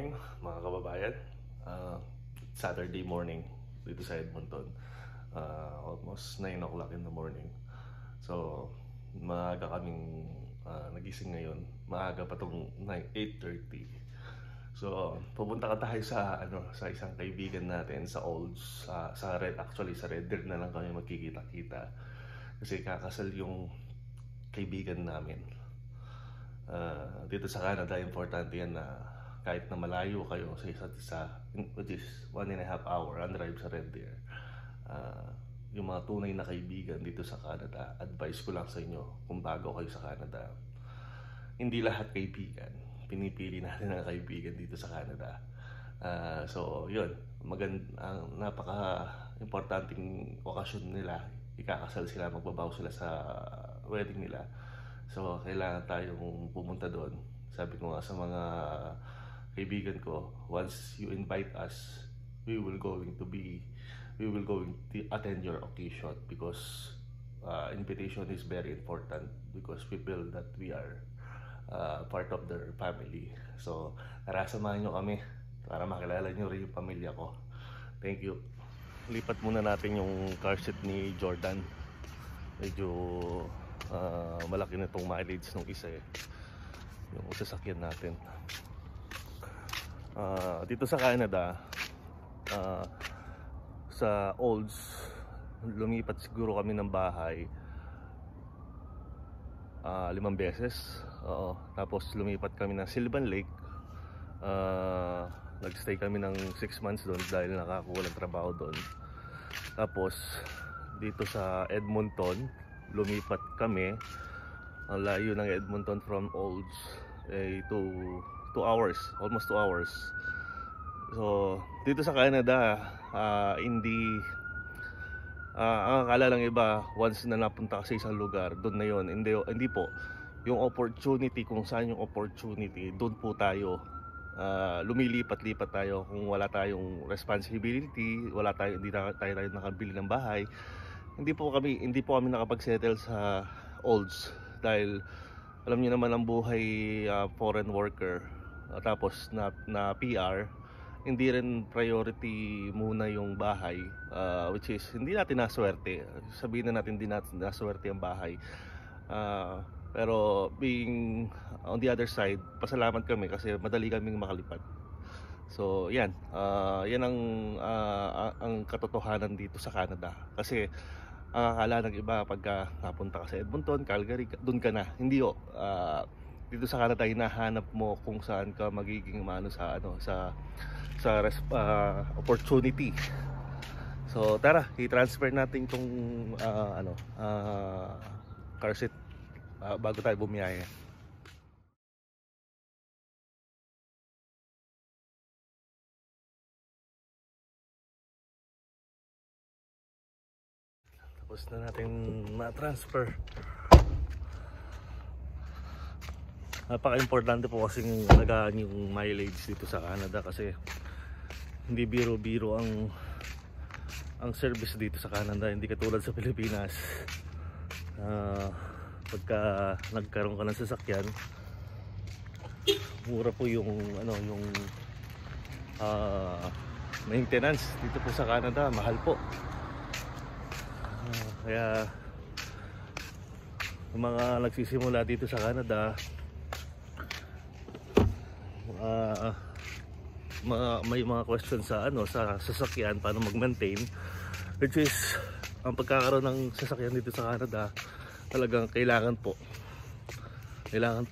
morning mga kababayan. Saturday morning dito sa Edmonton. Almost 9 o'clock in the morning. So maaga kaming nagising ngayon. Maaga pa tong 8:30. So pupunta ka tayo sa sa isang kaibigan natin sa Olds, sa Red, actually sa Red Deer na lang kami magkikita-kita. Kasi kakasal yung kaibigan namin. Dito sa Canada, importante yan na kahit na malayo kayo sa isa't isa, which is 1.5 hour ang drive sa Red Deer, yung mga tunay na kaibigan dito sa Canada, advice ko lang sa inyo kung bago kayo sa Canada, hindi lahat kaibigan, pinipili natin ang kaibigan dito sa Canada. So yun, napaka-importanting okasyon nila, ikakasal sila, magbabaw sila sa wedding nila. So kailangan tayong pumunta doon. Sabi ko nga sa mga kaibigan ko, once you invite us, we will going to attend your occasion, because invitation is very important, because we feel that we are part of their family. So tara, samahan nyo kami para makilala nyo rin yung pamilya ko. Thank you. Lipat muna natin yung car seat ni Jordan. Medyo malaki na itong mileage ng isa yung sasakyan natin. Dito sa Canada, sa Olds, lumipat siguro kami ng bahay 5 beses. Tapos lumipat kami ng Sylvan Lake. Nagstay kami ng 6 months doon dahil nakakuha ng trabaho doon. Tapos dito sa Edmonton, lumipat kami. Ang layo ng Edmonton from Olds to 2 hours, almost 2 hours. So dito sa Canada, hindi ang akala lang iba, once na napunta ka sa isang lugar, doon na yon. Hindi po. Yung opportunity, kung saan yung opportunity, doon po tayo lumilipat-lipat tayo. Kung wala tayong responsibility, hindi tayo nakabili ng bahay, hindi po kami nakapag-settle sa Olds dahil alam niyo naman ang buhay foreign worker, tapos na PR, hindi rin priority muna yung bahay, which is hindi natin naswerte. Sabihin na natin hindi natin naswerte ang bahay, pero being on the other side, pasalamat kami kasi madali kaming makalipat. So yan, yan ang katotohanan dito sa Canada. Kasi ang akala ng iba, pagka napunta ka sa Edmonton, Calgary, doon ka na. Hindi o. Dito sa Canada, hinahanap mo kung saan ka magiging opportunity. So tara, i-transfer natin itong car seat bago tayo bumiyahe. Tapos na natin na-transfer. Napaka-importante po kasi alagaan yung mileage dito sa Canada, kasi hindi biro-biro ang service dito sa Canada. Hindi katulad sa Pilipinas. Pagka nagkaroon ka ng sasakyan, mura po yung maintenance. Dito po sa Canada, mahal po. Kaya yung mga nagsisimula dito sa Canada, may mga questions sa sasakyan, paano mag-maintain, which is ang pagkakaroon ng sasakyan dito sa Canada talagang kailangan po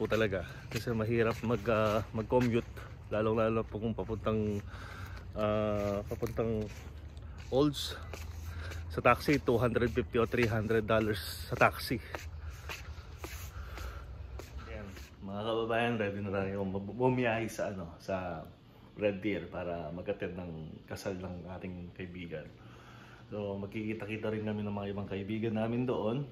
talaga, kasi mahirap mag-commute, lalong-lalo po kung papuntang Olds. Sa taxi, $250 o $300 sa taxi. Ayan, mga kababayan, ready na tayo bumiyahe sa Red Deer para mag-attend ng kasal ng ating kaibigan. So magkikita-kita rin kami ng mga ibang kaibigan namin doon.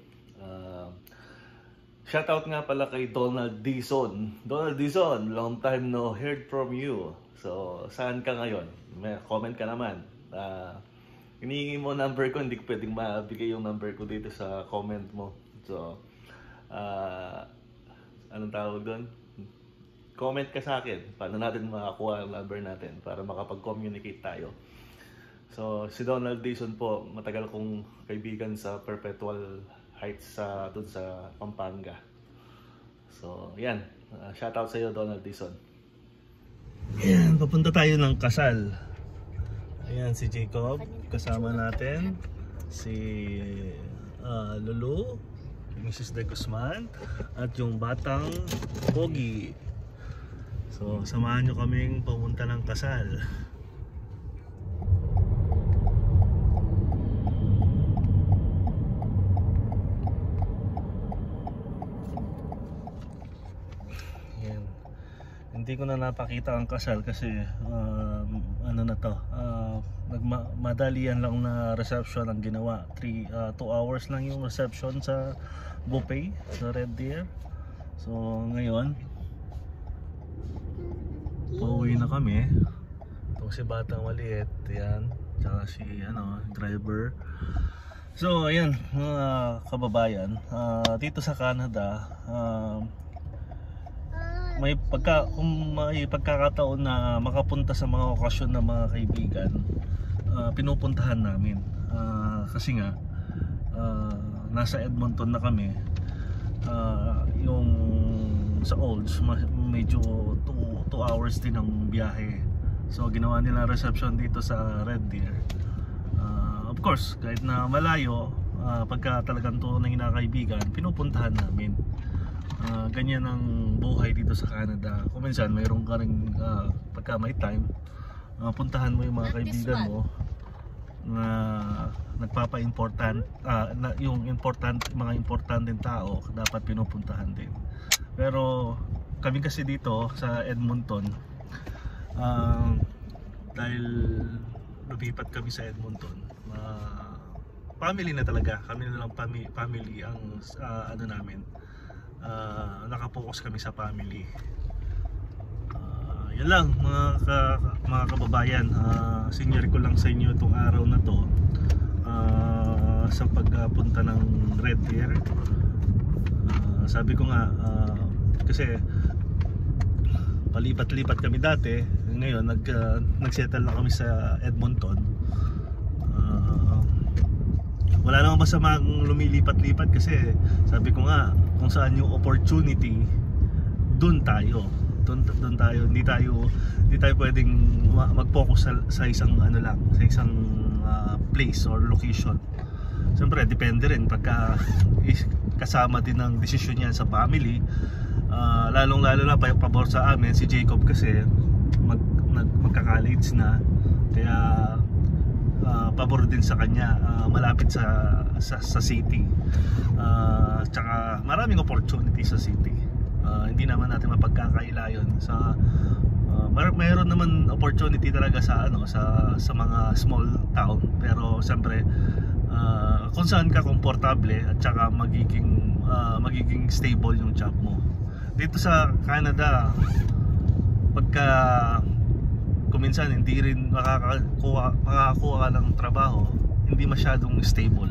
Shoutout nga pala kay Donald Dizon. Donald Dizon, long time no heard from you. So saan ka ngayon? May comment ka naman. Hinihingi mo number ko, hindi ko pwedeng mabigay yung number ko dito sa comment mo. So anong tawag doon? comment ka sa akin. Paano natin makakuha ang number natin para makapag-communicate tayo. So, si Donald Dizon po, matagal kong kaibigan sa Perpetual Heights doon sa Pampanga. So, yan. Shoutout sa iyo, Donald Dizon. Yan, papunta tayo ng kasal. Ayan si Jacob, kasama natin. Si Lulu, Mrs. De Guzman, at yung batang Pogi. So, samahan nyo kaming pumunta ng kasal. Yan. Hindi ko na napakita ang kasal kasi ano na to, madalian lang na reception ang ginawa. 2 hours lang yung reception sa buffet sa Red Deer. So, ngayon pauwi na kami. Ito si batang maliit, yan, tsaka si driver. So ayan mga kababayan, dito sa Canada may pagkakataon na makapunta sa mga okasyon ng mga kaibigan, pinupuntahan namin kasi nga nasa Edmonton na kami. Yung sa Olds medyo 2 hours din ang biyahe. So ginawa nila reception dito sa Red Deer. Of course, kahit na malayo, pagka talagang tunay na kaibigan, pinupuntahan namin. Ganyan ang buhay dito sa Canada. Kung minsan mayroon ka rin pagka may time, puntahan mo yung mga kaibigan mo na nagpapa-important, yung mga importanteng tao dapat pinupuntahan din. Pero kami kasi dito sa Edmonton, dahil lumipat kami sa Edmonton, family na talaga, kami na lang family ang namin, nakapokus kami sa family. Yan lang mga kababayan, senior ko lang sa inyo itong araw na to sa pagpunta ng Red Deer. Sabi ko nga, kasi palipat-lipat kami dati, ngayon nagsettle na kami sa Edmonton. Wala namang masamang lumilipat-lipat kasi sabi ko nga, kung saan yung opportunity, doon tayo. Hindi tayo pwedeng mag-focus sa isang sa isang place or location. Siyempre depende rin pagka kasama din ng desisyon yan sa family. Lalong-lalo na pabor sa amin si Jacob kasi magka-college na, kaya pabor din sa kanya, malapit sa city, tsaka maraming opportunity sa city. Hindi naman natin mapagkakaila yun. Mayroon naman opportunity talaga sa mga small town, pero siyempre kung saan ka komportable at tsaka magiging stable yung job mo. Dito sa Canada, pagka kuminsan hindi rin makakakuha ka ng trabaho, hindi masyadong stable.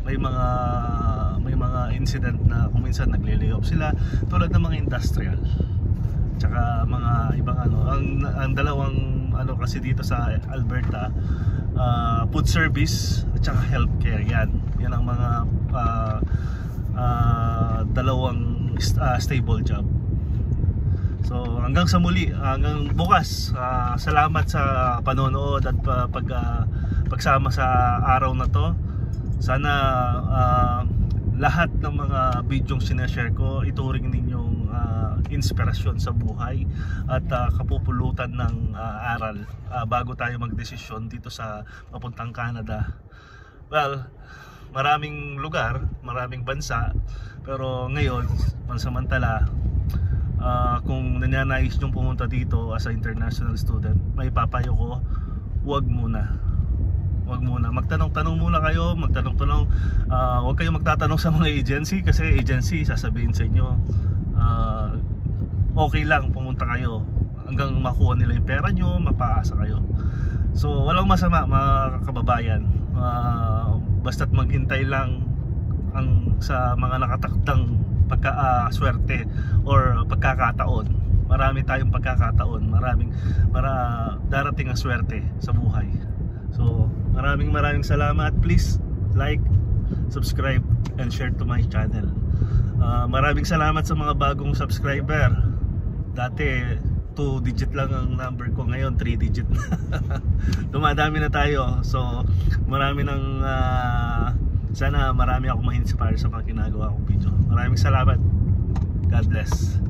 May mga incident na kuminsan nagle-layoff sila, tulad ng mga industrial tsaka mga ibang ang dalawang kasi dito sa Alberta, food service at saka healthcare. Yan ang mga dalawang stable job. So hanggang sa muli, hanggang bukas, salamat sa panonood at pagsama sa araw na to. Sana lahat ng mga bidyong sinashare ko ituring ninyong inspirasyon sa buhay at kapupulutan ng aral bago tayo magdesisyon dito sa papuntang Canada. Well, maraming lugar, maraming bansa, pero ngayon pansamantala, kung nananais nyong pumunta dito as a international student, may papayo ko, huwag muna. Magtanong-tanong muna kayo, huwag kayong magtatanong sa mga agency, kasi agency sasabihin sa inyo okay lang pumunta kayo hanggang makuha nila yung pera nyo, mapaasa kayo. So walang masama mga kababayan, basta't maghintay lang sa mga nakatakdang swerte or pagkakataon marami tayong pagkakataon, darating ang swerte sa buhay. So maraming salamat. Please like, subscribe, and share to my channel. Maraming salamat sa mga bagong subscriber. Dati 2 digit lang ang number ko, ngayon 3 digit na. Dumadami na tayo. So marami ng sana marami ako ma-inspire sa mga ginagawa kong video. Maraming salamat. God bless.